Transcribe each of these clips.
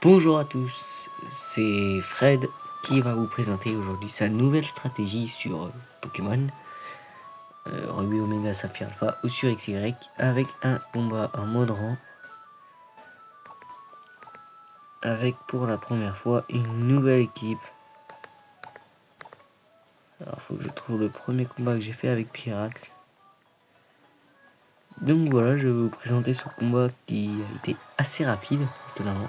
Bonjour à tous, c'est Fred qui va vous présenter aujourd'hui sa nouvelle stratégie sur Pokémon Ruby Omega Saphir Alpha ou sur XY avec un combat en mode rang avec pour la première fois une nouvelle équipe. Alors faut que je trouve le premier combat que j'ai fait avec Pyrax. Donc voilà, je vais vous présenter ce combat qui a été assez rapide étonnamment.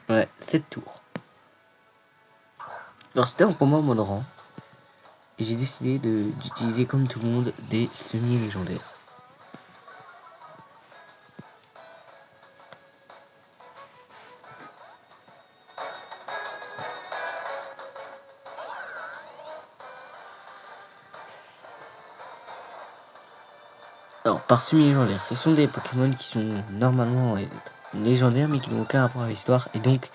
Ouais, 7 tours. Alors c'était un combat en mode rang. Et j'ai décidé d'utiliser comme tout le monde des semi-légendaires. Alors par semi-légendaire, ce sont des Pokémon qui sont normalement légendaires mais qui n'ont aucun rapport à l'histoire et donc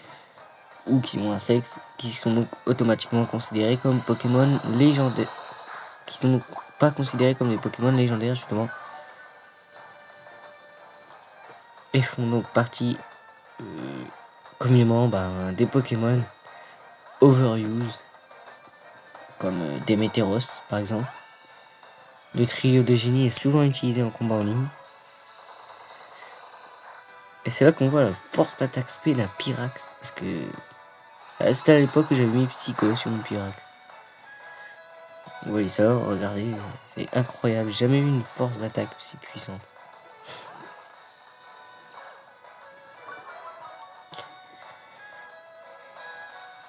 ou qui ont un sexe, qui sont donc automatiquement considérés comme Pokémon légendaires, qui sont donc pas considérés comme des Pokémon légendaires justement et font donc partie communément des Pokémon overuse comme Démétéros par exemple. Le trio de génie est souvent utilisé en combat en ligne. Et c'est là qu'on voit la forte attaque speed d'un Pyrax. Parce que c'était à l'époque où j'avais mis Psycho sur mon Pyrax. Vous voyez ça, regardez, c'est incroyable. J'ai jamais vu une force d'attaque aussi puissante.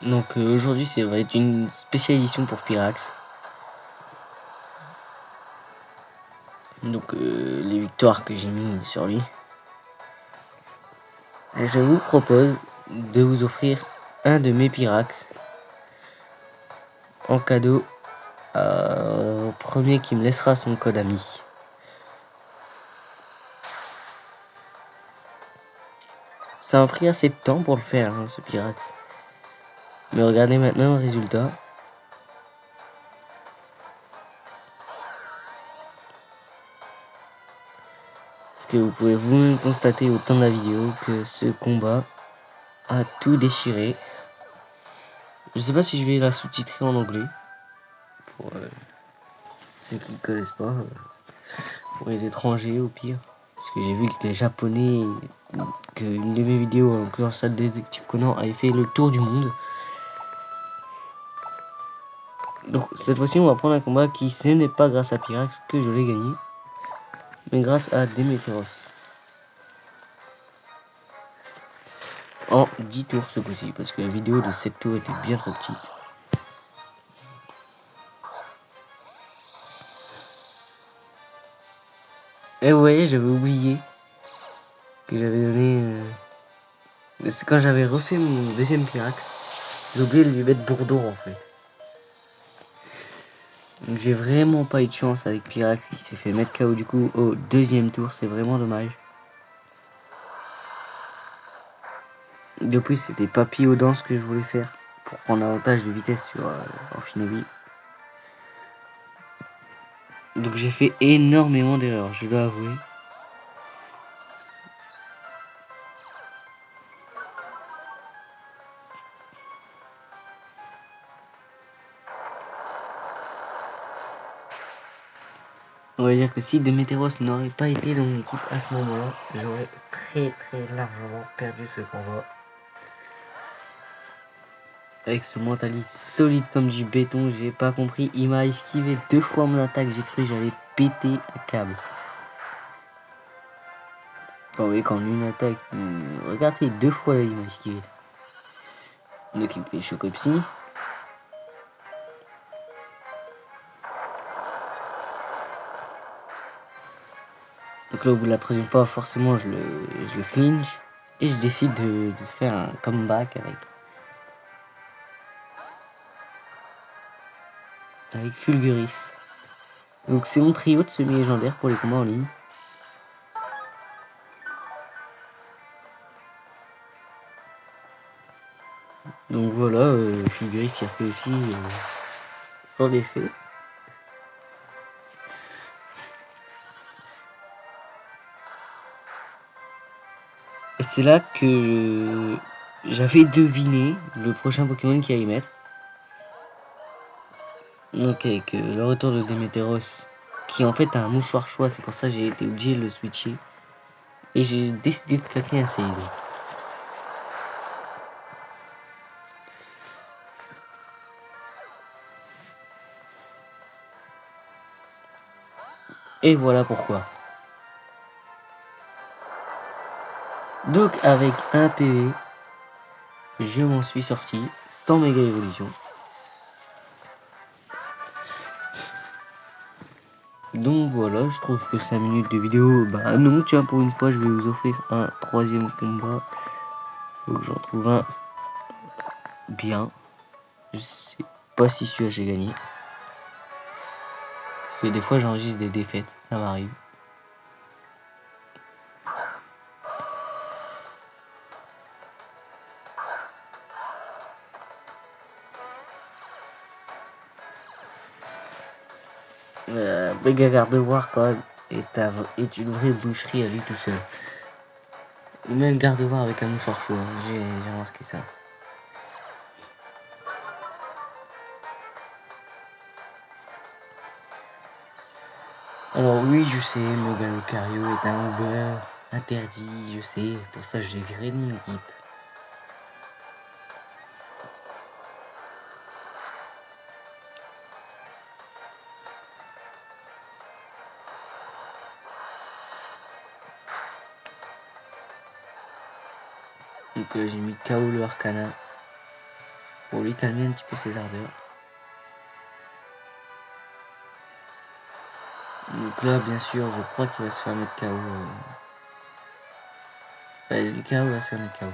Donc aujourd'hui, ça va être une spéciale édition pour Pyrax. Donc les victoires que j'ai mis sur lui. Et je vous propose de vous offrir un de mes Pyrax en cadeau au premier qui me laissera son code ami. Ça m'a pris assez de temps pour le faire, hein, ce Pyrax. Mais regardez maintenant le résultat. Parce que vous pouvez vous-même constater au temps de la vidéo que ce combat a tout déchiré. Je sais pas si je vais la sous-titrer en anglais. Pour ceux qui ne connaissent pas. Pour les étrangers au pire. Parce que j'ai vu que les japonais, qu'une de mes vidéos, en l'occurrence celle de Détective Conan, avait fait le tour du monde. Donc cette fois-ci on va prendre un combat qui, ce n'est pas grâce à Pyrax que je l'ai gagné, mais grâce à Démétéros. En 10 tours ce coup-ci, parce que la vidéo de 7 tours était bien trop petite. Et vous voyez, j'avais oublié que j'avais donné... C'est quand j'avais refait mon deuxième Pyrax, j'ai oublié de lui mettre Bourdeau en fait. Donc j'ai vraiment pas eu de chance avec Pyrax qui s'est fait mettre KO du coup au deuxième tour, c'est vraiment dommage. De plus c'était Papillon dans ce que je voulais faire pour prendre avantage de vitesse sur Amphinobi. Donc j'ai fait énormément d'erreurs, je dois avouer. On va dire que si Démétéros n'aurait pas été dans mon équipe à ce moment-là, j'aurais très largement perdu ce combat. Avec ce mentaliste solide comme du béton, j'ai pas compris, il m'a esquivé 2 fois mon attaque, j'ai cru que j'allais péter un câble. Quand vous voyez quand une attaque, regardez 2 fois il m'a esquivé. Donc il me fait Chocopsy. Donc là au bout de la troisième fois forcément je le flinch. Et je décide de faire un comeback avec Fulguris. Donc c'est mon trio de semi-légendaire pour les combats en ligne. Donc voilà, Fulguris il a fait aussi sans effet. c'est là que j'avais deviné le prochain Pokémon qui allait y mettre. Donc avec le retour de Démétéros, qui en fait a un mouchoir choix, c'est pour ça que j'ai été obligé de le switcher. Et j'ai décidé de claquer un Seize. Et voilà pourquoi. Donc avec un PV, je m'en suis sorti sans méga évolution. Donc voilà, je trouve que 5 minutes de vidéo, bah non, tiens, pour une fois, je vais vous offrir un 3e combat. Faut que j'en trouve un bien. Je sais pas si celui-là j'ai gagné. Parce que des fois, j'enregistre des défaites, ça m'arrive. Beggar de voir quand même est une vraie boucherie à lui tout seul. Même garde-voir avec un mouchoir chaud, hein. J'ai remarqué ça. Alors oui, je sais, Mega Lucario est un Uber interdit, je sais, pour ça je l'ai viré de mon équipe. Donc j'ai mis KO le Arcana pour lui calmer un petit peu ses ardeurs. Donc là, bien sûr, je crois qu'il va se faire mettre KO. Le KO va se faire mettre KO.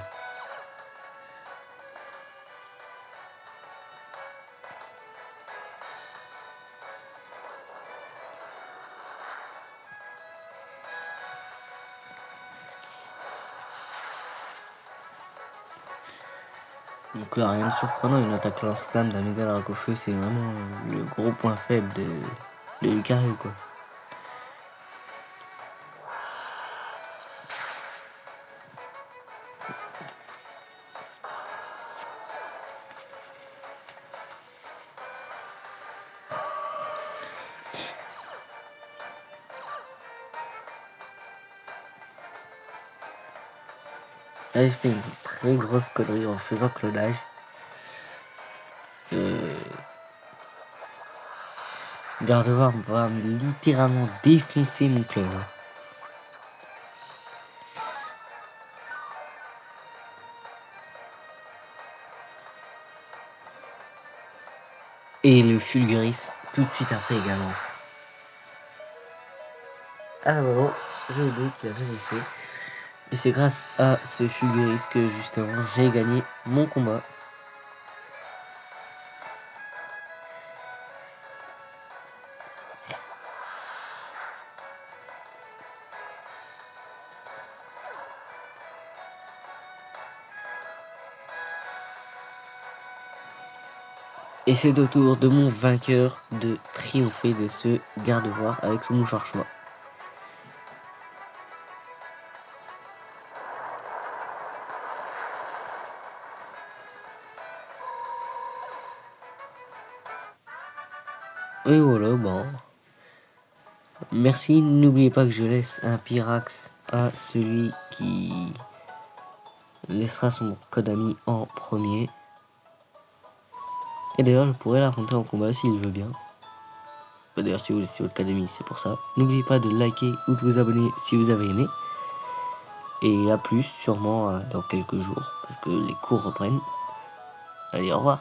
Donc là, rien de surprenant, une attaque lance-flamme d'un méga dragon feu, c'est vraiment le gros point faible de Lucario, quoi. Là, j'ai fait une très grosse connerie en faisant clonage. Gardevoir va littéralement défoncer mon clone. Et le Fulguris tout de suite après également. Ah bon, j'ai oublié qu'il avait laissé. Et c'est grâce à ce Fulguris que justement j'ai gagné mon combat. Et c'est au tour de mon vainqueur de triompher de ce garde-voir avec son mouchoir choix. Et voilà, bon. Merci, n'oubliez pas que je laisse un Pyrax à celui qui laissera son code ami en premier. Et d'ailleurs, je pourrais l'affronter en combat s'il veut bien. D'ailleurs, si vous laissez votre code ami, c'est pour ça. N'oubliez pas de liker ou de vous abonner si vous avez aimé. Et à plus, sûrement dans quelques jours, parce que les cours reprennent. Allez, au revoir.